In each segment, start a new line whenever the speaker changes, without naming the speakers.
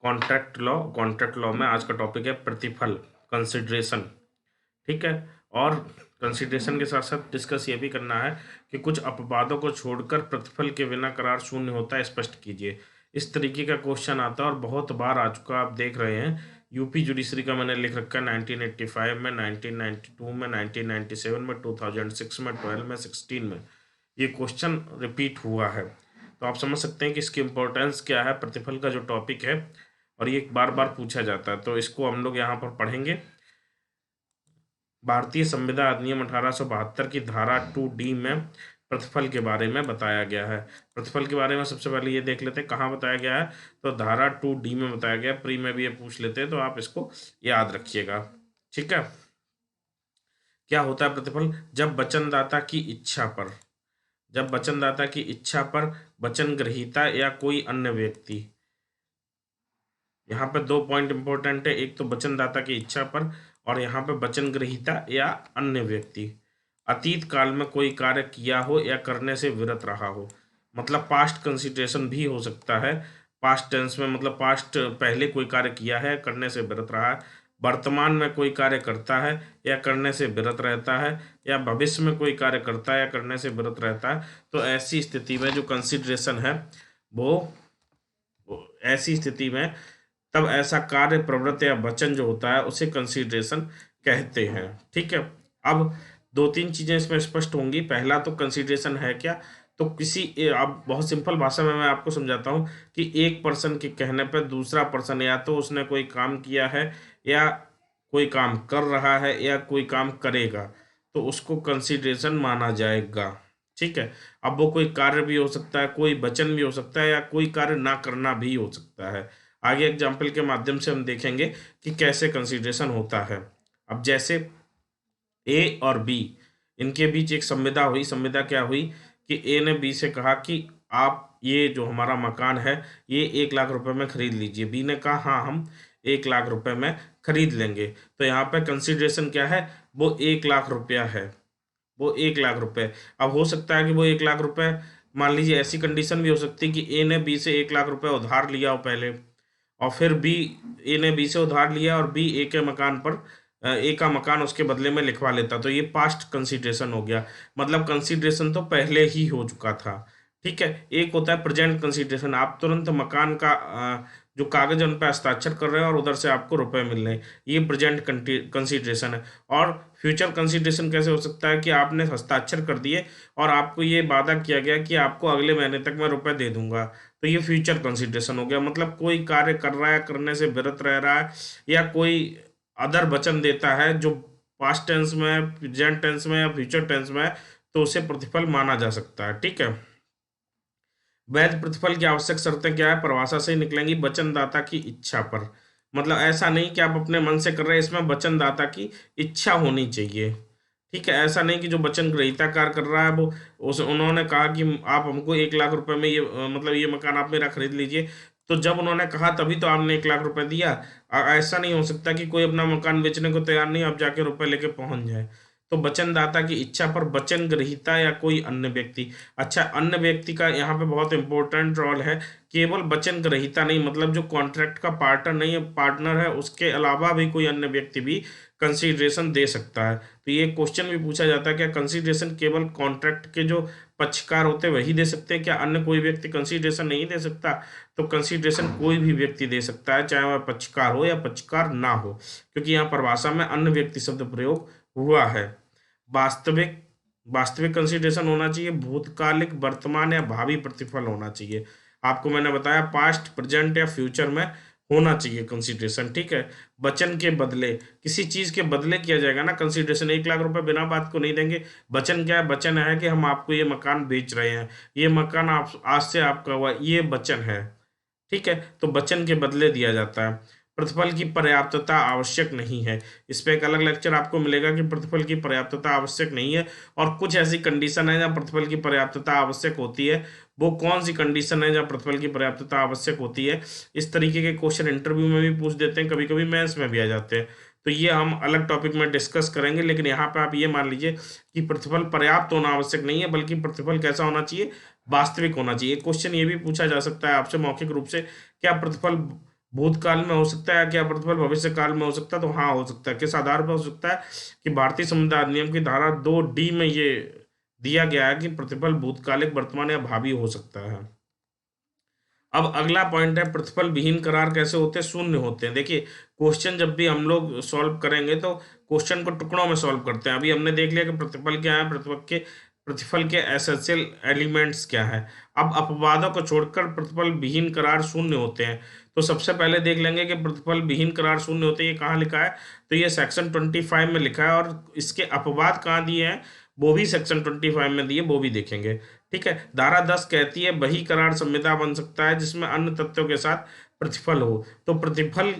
Contract law में आज का टॉपिक है प्रतिफल, कंसिडरेशन। ठीक है, और कंसिडरेशन के साथ साथ डिस्कस ये भी करना है कि कुछ अपवादों को छोड़कर प्रतिफल के बिना करार शून्य होता है, स्पष्ट कीजिए। इस तरीके का क्वेश्चन आता है और बहुत बार आ चुका, आप देख रहे हैं। यूपी जुडिशरी का मैंने लिख रखा है 1985 में, 1992 में, 1997 में, 2006 में, 12 में, 16 में ये क्वेश्चन रिपीट हुआ है। तो आप समझ सकते हैं कि इसकी इम्पोर्टेंस क्या है, प्रतिफल का जो टॉपिक है, और ये बार बार पूछा जाता है। तो इसको हम लोग यहाँ पर पढ़ेंगे। भारतीय संविदा अधिनियम 1872 की धारा 2D में प्रतिफल के बारे में बताया गया है। प्रतिफल के बारे में सबसे पहले ये देख लेते हैं कहाँ बताया गया है। तो धारा 2D में बताया गया, प्री में भी ये पूछ लेते हैं, तो आप इसको याद रखिएगा। ठीक है, क्या होता है प्रतिफल? जब वचनदाता की इच्छा पर वचन ग्रहीता या कोई अन्य व्यक्ति, यहाँ पे 2 पॉइंट इंपॉर्टेंट है, एक तो वचनदाता की इच्छा पर, और यहाँ पे वचन ग्रहीता या अन्य व्यक्ति अतीत काल में कोई कार्य किया हो या करने से विरत रहा हो। मतलब पास्ट कंसिडरेशन भी हो सकता है, पास्ट टेंस में, मतलब पास्ट पहले कोई कार्य किया है, करने से विरत रहा है, वर्तमान में कोई कार्य करता है या करने से विरत रहता है, या भविष्य में कोई कार्य करता है या करने से विरत रहता है। तो ऐसी स्थिति में जो कंसिडरेशन है वो ऐसी स्थिति में तब ऐसा कार्य, प्रवृत्ति या वचन जो होता है उसे कंसिडरेशन कहते हैं। ठीक है, अब 2-3 चीजें इसमें स्पष्ट होंगी। पहला तो कंसिडरेशन है क्या, तो अब बहुत सिंपल भाषा में मैं आपको समझाता हूँ कि एक पर्सन के कहने पर दूसरा पर्सन या तो उसने कोई काम किया है या कोई काम कर रहा है या कोई काम करेगा, तो उसको कंसिडरेशन माना जाएगा। ठीक है, अब वो कोई कार्य भी हो सकता है, कोई वचन भी हो सकता है, या कोई कार्य ना करना भी हो सकता है। आगे एग्जाम्पल के माध्यम से हम देखेंगे कि कैसे कंसिडरेशन होता है। अब जैसे ए और बी, इनके बीच एक संविदा हुई। संविदा क्या हुई कि ए ने बी से कहा कि आप ये जो हमारा मकान है ये 1 लाख रुपए में खरीद लीजिए। बी ने कहा हाँ, हम 1 लाख रुपए में खरीद लेंगे। तो यहाँ पे कंसिडरेशन क्या है, वो 1 लाख रुपया है, वो 1 लाख रुपए। अब हो सकता है कि वो 1 लाख रुपए, मान लीजिए ऐसी कंडीशन भी हो सकती है कि ए ने बी से 1 लाख रुपए उधार लिया हो पहले, और फिर ए ने बी से उधार लिया और बी ए के मकान पर ए का मकान उसके बदले में लिखवा लेता, तो ये पास्ट कंसिडरेशन हो गया। मतलब कंसिडरेशन तो पहले ही हो चुका था। ठीक है, एक होता है प्रेजेंट कंसिडरेशन, आप तुरंत मकान का जो कागज उन पर हस्ताक्षर कर रहे हैं और उधर से आपको रुपए मिल रहे हैं, ये प्रेजेंट कंसिडरेशन है। और फ्यूचर कंसिडरेशन कैसे हो सकता है कि आपने हस्ताक्षर कर दिए और आपको ये वादा किया गया कि आपको अगले महीने तक मैं रुपए दे दूंगा, तो ये फ्यूचर कंसिडरेशन हो गया। मतलब कोई कार्य कर रहा है, करने से विरत रह रहा है, या कोई अदर वचन देता है जो पास्ट टेंस में, प्रेजेंट टेंस में या फ्यूचर टेंस में है, तो उसे प्रतिफल माना जा सकता है। ठीक है, वैध प्रतिफल की आवश्यक शर्तें क्या है, परिभाषा से ही निकलेंगी। वचनदाता की इच्छा पर, मतलब ऐसा नहीं कि आप अपने मन से कर रहे हैं, इसमें वचनदाता की इच्छा होनी चाहिए। ठीक है, ऐसा नहीं कि जो वचन ग्रहीता कार्य कर रहा है वो उन्होंने कहा कि आप हमको 1 लाख रुपए में ये मतलब ये मकान आप मेरा खरीद लीजिए, तो जब उन्होंने कहा तभी तो आपने 1 लाख रुपए दिया। ऐसा नहीं हो सकता कि कोई अपना मकान बेचने को तैयार नहीं, आप जाके रुपए लेके पहुंच जाए। तो वचनदाता की इच्छा पर वचन ग्रहीता या कोई अन्य व्यक्ति। अच्छा, अन्य व्यक्ति का यहाँ पे बहुत इंपॉर्टेंट रोल है। केवल वचन ग्रहीता नहीं, मतलब जो कॉन्ट्रैक्ट का पार्टनर नहीं है, पार्टनर है, उसके अलावा भी कोई अन्य व्यक्ति भी कंसिडरेशन दे सकता है। तो ये क्वेश्चन भी पूछा जाता है, क्या कंसिडरेशन केवल कॉन्ट्रैक्ट के जो पक्षकार होते हैं वही दे सकते हैं, क्या अन्य कोई व्यक्ति कंसिडरेशन नहीं दे सकता? तो कंसिडरेशन कोई भी व्यक्ति दे सकता है, चाहे वह पक्षकार हो या पक्षकार ना हो, क्योंकि यहाँ परिभाषा में अन्य व्यक्ति शब्द प्रयोग हुआ है। वास्तविक वास्तविक कंसिडरेशन होना चाहिए, भूतकालिक, वर्तमान या भावी प्रतिफल होना चाहिए। आपको मैंने बताया पास्ट, प्रेजेंट या फ्यूचर में होना चाहिए कंसिडरेशन। ठीक है, वचन के बदले, किसी चीज के बदले किया जाएगा ना कंसिडरेशन। 1 लाख रुपए बिना बात को नहीं देंगे। वचन क्या है? वचन है कि हम आपको ये मकान बेच रहे हैं, ये मकान आप आज से आपका हुआ, ये वचन है। ठीक है, तो वचन के बदले दिया जाता है। प्रतिफल की पर्याप्तता आवश्यक नहीं है, इस पे एक अलग लेक्चर आपको मिलेगा कि प्रतिफल की पर्याप्तता आवश्यक नहीं है, और कुछ ऐसी कंडीशन है जहाँ प्रतिफल की पर्याप्तता आवश्यक होती है। वो कौन सी कंडीशन है जहाँ प्रतिफल की पर्याप्तता आवश्यक होती है? इस तरीके के क्वेश्चन इंटरव्यू में भी पूछ देते हैं, कभी कभी मेंस में भी आ जाते हैं। तो ये हम अलग टॉपिक में डिस्कस करेंगे, लेकिन यहाँ पे आप ये मान लीजिए कि प्रतिफल पर्याप्त होना आवश्यक नहीं है, बल्कि प्रतिफल कैसा होना चाहिए? वास्तविक होना चाहिए। क्वेश्चन ये भी पूछा जा सकता है आपसे मौखिक रूप से, क्या प्रतिफल भूतकाल में हो सकता है क्या प्रतिफल भविष्य काल में हो सकता है? तो हाँ हो सकता है। किस आधार पर हो सकता है? कि भारतीय संविधान अधिनियम की धारा 2D में ये दिया गया है कि प्रतिफल भूतकालिक, वर्तमान या भावी हो सकता है। अब अगला पॉइंट है प्रतिफल विहीन करार कैसे होते हैं? शून्य होते हैं। देखिए, क्वेश्चन जब भी हम लोग सॉल्व करेंगे तो क्वेश्चन को टुकड़ों में सॉल्व करते हैं। अभी हमने देख लिया कि प्रतिफल क्या है, प्रतिफल के एसेंशियल एलिमेंट्स क्या है। अब अपवादों को छोड़कर प्रतिफल विहीन करार शून्य होते हैं। तो सबसे पहले देख लेंगे कि प्रतिफल विहीन करार शून्य होते हैं, ये कहाँ लिखा है? तो ये सेक्शन 25 में लिखा है, और इसके अपवाद कहाँ दिए हैं वो भी सेक्शन 25 में दिए, वो भी देखेंगे। ठीक है, धारा 10 कहती है वही करार संविदा बन सकता है जिसमें अन्य तथ्यों के साथ प्रतिफल हो। तो प्रतिफल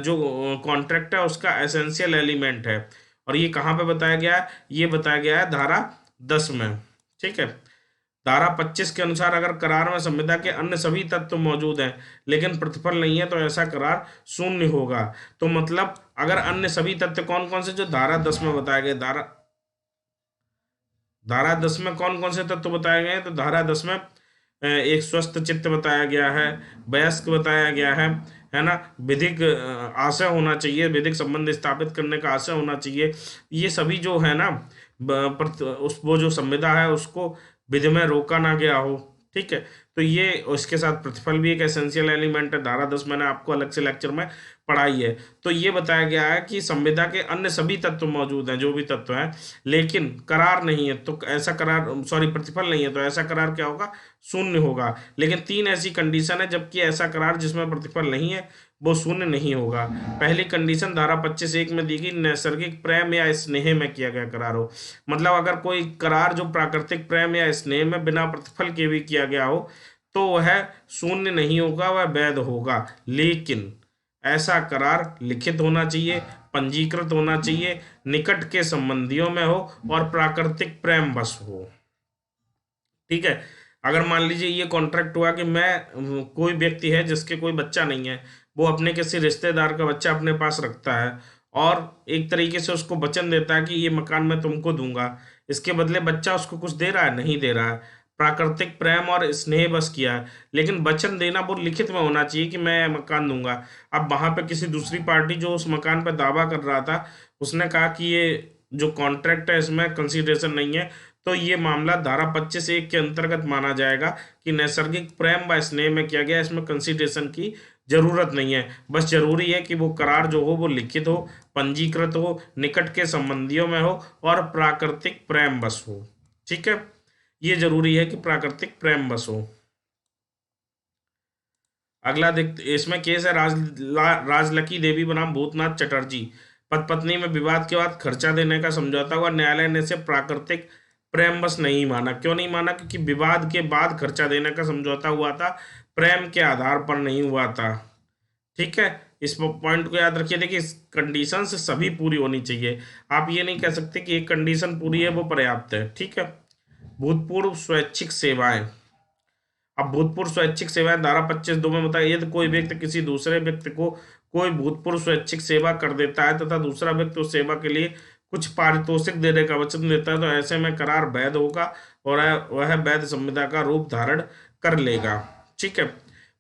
जो कॉन्ट्रैक्ट है उसका एसेंशियल एलिमेंट है, और ये कहाँ पे बताया गया है? ये बताया गया है धारा 10 में। ठीक है, धारा 25 के अनुसार अगर करार में संविदा के अन्य सभी तत्व मौजूद हैं लेकिन प्रतिफल नहीं है तो ऐसा करार शून्य होगा। तो मतलब अगर अन्य सभी तत्व कौन कौन से जो धारा 10 में बताए गए, धारा 10 में कौन कौन से तत्व बताए गए हैं? तो धारा 10 में एक स्वस्थ चित्त बताया गया है, वयस्क बताया गया है ना, विधिक आशय होना चाहिए, विधिक संबंध स्थापित करने का आशय होना चाहिए। ये सभी जो है ना, उस वो जो संविदा है उसको विधि में रोका ना गया हो। ठीक है, तो ये उसके साथ प्रतिफल भी एक एसेंशियल एलिमेंट है। धारा 10 मैंने आपको अलग से लेक्चर में पढ़ाई है। तो ये बताया गया है कि संविदा के अन्य सभी तत्व मौजूद हैं, जो भी तत्व हैं, लेकिन करार नहीं है तो ऐसा करार, सॉरी, प्रतिफल नहीं है तो ऐसा करार क्या होगा? शून्य होगा। लेकिन 3 ऐसी कंडीशन है जबकि ऐसा करार जिसमें प्रतिफल नहीं है वो शून्य नहीं होगा। पहली कंडीशन धारा 25(1) में दी गई, नैसर्गिक प्रेम या स्नेह में किया गया करार हो। मतलब अगर कोई करार जो प्राकृतिक प्रेम या स्नेह में बिना प्रतिफल के भी किया गया हो तो वह शून्य नहीं होगा, वह वैध होगा। लेकिन ऐसा करार लिखित होना चाहिए, पंजीकृत होना चाहिए, निकट के संबंधियों में हो और प्राकृतिक प्रेम बस हो। ठीक है, अगर मान लीजिए ये कॉन्ट्रैक्ट हुआ कि मैं कोई व्यक्ति है जिसके कोई बच्चा नहीं है, वो अपने किसी रिश्तेदार का बच्चा अपने पास रखता है और एक तरीके से उसको वचन देता है कि ये मकान मैं तुमको दूंगा, इसके बदले बच्चा उसको कुछ दे रहा है? नहीं दे रहा है, प्राकृतिक प्रेम और स्नेह बस किया है। लेकिन वचन देना वो लिखित में होना चाहिए कि मैं मकान दूंगा। अब वहां पे किसी दूसरी पार्टी जो उस मकान पर दावा कर रहा था, उसने कहा कि ये जो कॉन्ट्रैक्ट है इसमें कंसीडरेशन नहीं है, तो ये मामला धारा 25(1) के अंतर्गत माना जाएगा कि नैसर्गिक प्रेम व स्नेह में किया गया, इसमें कंसीडरेशन की जरूरत नहीं है। बस जरूरी है कि वो करार जो हो वो लिखित हो, पंजीकृत हो, निकट के संबंधियों में हो और प्राकृतिक प्रेम बस हो। ठीक है, ये जरूरी है कि प्राकृतिक प्रेम बस हो। अगला देख, इसमें केस है राजलकी देवी बनाम भूतनाथ चटर्जी। पत्नी में विवाद के बाद खर्चा देने का समझौता हुआ, न्यायालय ने इसे प्राकृतिक प्रेम बस नहीं माना। क्यों नहीं माना? क्योंकि विवाद के बाद खर्चा देने का समझौता हुआ था, प्रेम के आधार पर नहीं हुआ था। ठीक है, इस पॉइंट को याद रखिए। देखिए, कंडीशन से सभी पूरी होनी चाहिए। आप ये नहीं कह सकते कि एक कंडीशन पूरी है वो पर्याप्त है। ठीक है, भूतपूर्व स्वैच्छिक सेवाएं। अब भूतपूर्व स्वैच्छिक सेवाएं धारा 25(2) में बताया, यदि कोई व्यक्ति किसी दूसरे व्यक्ति को कोई भूतपूर्व स्वैच्छिक सेवा कर देता है तथा दूसरा व्यक्ति उस सेवा के लिए कुछ पारितोषिक देने का वचन देता है तो ऐसे में करार वैध होगा और वह वैध संविदा का रूप धारण कर लेगा। ठीक है,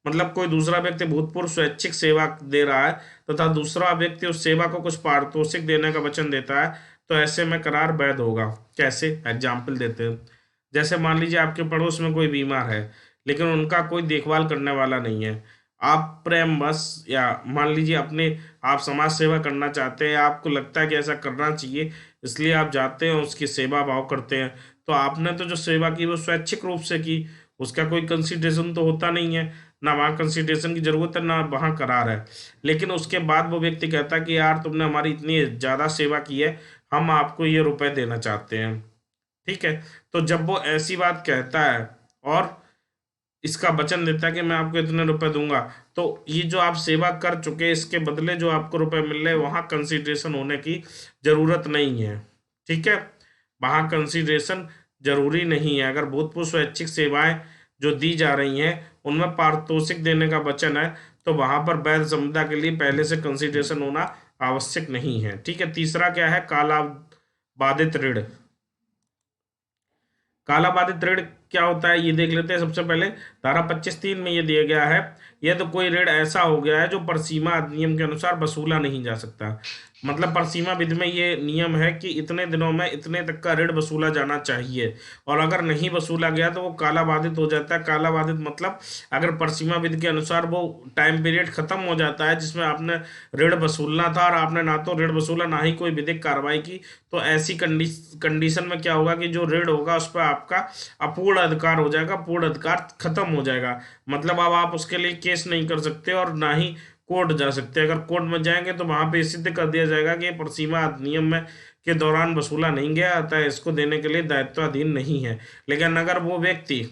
मतलब कोई दूसरा व्यक्ति भूतपूर्व स्वैच्छिक सेवा दे रहा है तथा दूसरा व्यक्ति उस सेवा को कुछ पारितोषिक देने का वचन देता है तो ऐसे में करार वैध होगा। कैसे? एग्जाम्पल देते हैं। जैसे मान लीजिए आपके पड़ोस में कोई बीमार है लेकिन उनका कोई देखभाल करने वाला नहीं है। आप प्रेम बस, या मान लीजिए अपने आप समाज सेवा करना चाहते हैं, आपको लगता है कि ऐसा करना चाहिए, इसलिए आप जाते हैं उसकी सेवा भाव करते हैं। तो आपने तो जो सेवा की वो स्वैच्छिक रूप से की, उसका कोई कंसिडरेशन तो होता नहीं है, ना वहाँ कंसिडरेशन की जरूरत है ना वहाँ करार है। लेकिन उसके बाद वो व्यक्ति कहता है कि यार तुमने हमारी इतनी ज़्यादा सेवा की है, हम आपको ये रुपए देना चाहते हैं। ठीक है, तो जब वो ऐसी बात कहता है और इसका वचन देता है कि मैं आपको इतने रुपए दूंगा, तो ये जो आप सेवा कर चुके हैं इसके बदले जो आपको रुपए मिल रहे हैं वहां कंसिडरेशन होने की जरूरत नहीं है। ठीक है, वहां कंसिडरेशन जरूरी नहीं है। अगर भूतपूर्व स्वैच्छिक सेवाएं जो दी जा रही हैं उनमें पारितोषिक देने का वचन है तो वहां पर वैध संविदा के लिए पहले से कंसिडरेशन होना आवश्यक नहीं है। ठीक है, तीसरा क्या है? काला बाधित ऋण। काला बाधित ऋण क्या होता है ये देख लेते हैं। सबसे पहले धारा 25(3) में ये दिया गया है यह तो कोई ऋण ऐसा हो गया है जो परसीमा अधिनियम के अनुसार वसूला नहीं जा सकता। मतलब परसीमा विधि में ये नियम है कि इतने दिनों में इतने तक का ऋण वसूला जाना चाहिए, और अगर नहीं वसूला गया तो वो काला बाधित हो जाता है। काला बाधित मतलब अगर परसीमा विधि के अनुसार वो टाइम पीरियड खत्म हो जाता है जिसमें आपने ऋण वसूलना था, और आपने ना तो ऋण वसूला ना ही कोई विधिक कार्रवाई की, तो ऐसी कंडीशन में क्या होगा कि जो ऋण होगा उस पर आपका अपूर्ण अधिकार हो जाएगा, पूर्ण अधिकार खत्म हो जाएगा। मतलब अब आप उसके लिए केस नहीं कर सकते और ना ही कोर्ट जा सकते। अगर कोर्ट में जाएंगे तो वहां पे सिद्ध कर दिया जाएगा कि ये परसीमा अधिनियम में के दौरान वसूला नहीं गया, अतः इसको देने के लिए दायित्वाधीन नहीं है। लेकिन अगर वो व्यक्ति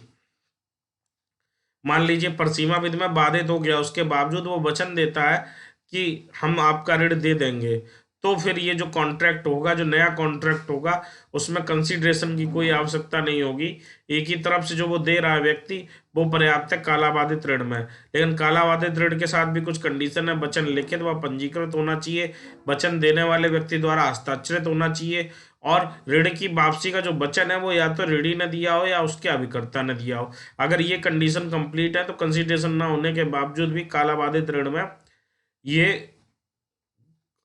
मान लीजिए परसीमा विधि में बाधित हो गया, उसके बावजूद वो वचन देता है कि हम आपका ऋण दे देंगे, तो फिर ये जो कॉन्ट्रैक्ट होगा, जो नया कॉन्ट्रैक्ट होगा, उसमें कंसीडरेशन की कोई आवश्यकता नहीं होगी। एक ही तरफ से जो वो दे रहा है व्यक्ति, वो पर्याप्त है कालाबाधित ऋण में। लेकिन कालाबाधित ऋण के साथ भी कुछ कंडीशन है। वचन लिखित व पंजीकृत होना चाहिए, वचन देने वाले व्यक्ति द्वारा हस्ताक्षरित होना चाहिए, और ऋण की वापसी का जो वचन है वो या तो ऋणी ने दिया हो या उसके अभिकर्ता ने दिया हो। अगर ये कंडीशन कंप्लीट है तो कंसीडरेशन ना होने के बावजूद भी कालाबाधित ऋण में ये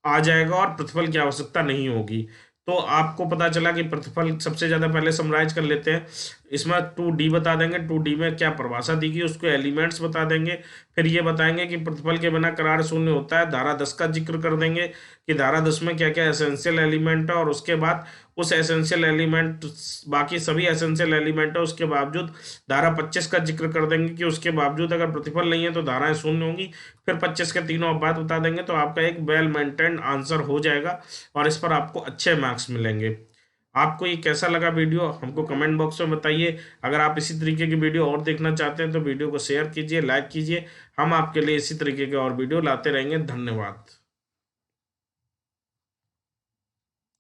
आ जाएगा और प्रतिफल की आवश्यकता नहीं होगी। तो आपको पता चला कि प्रतिफल सबसे ज्यादा पहले समराइज कर लेते हैं। इसमें 2D बता देंगे, 2D में क्या परिभाषा दी गई, उसको एलिमेंट्स बता देंगे। फिर ये बताएंगे कि प्रतिफल के बिना करार शून्य होता है। धारा 10 का जिक्र कर देंगे कि धारा 10 में क्या क्या एसेंशियल एलिमेंट है, और उसके बाद उस एसेंशियल एलिमेंट, बाकी सभी एसेंशियल एलिमेंट है उसके बावजूद धारा 25 का जिक्र कर देंगे कि उसके बावजूद अगर प्रतिफल नहीं है तो धाराएं शून्य होंगी। फिर 25 के तीनों बात बता देंगे, तो आपका एक वेल मेंटेन्ड आंसर हो जाएगा और इस पर आपको अच्छे मार्क्स मिलेंगे। आपको ये कैसा लगा वीडियो हमको कमेंट बॉक्स में बताइए। अगर आप इसी तरीके की वीडियो और देखना चाहते हैं तो वीडियो को शेयर कीजिए, लाइक कीजिए। हम आपके लिए इसी तरीके के और वीडियो लाते रहेंगे। धन्यवाद।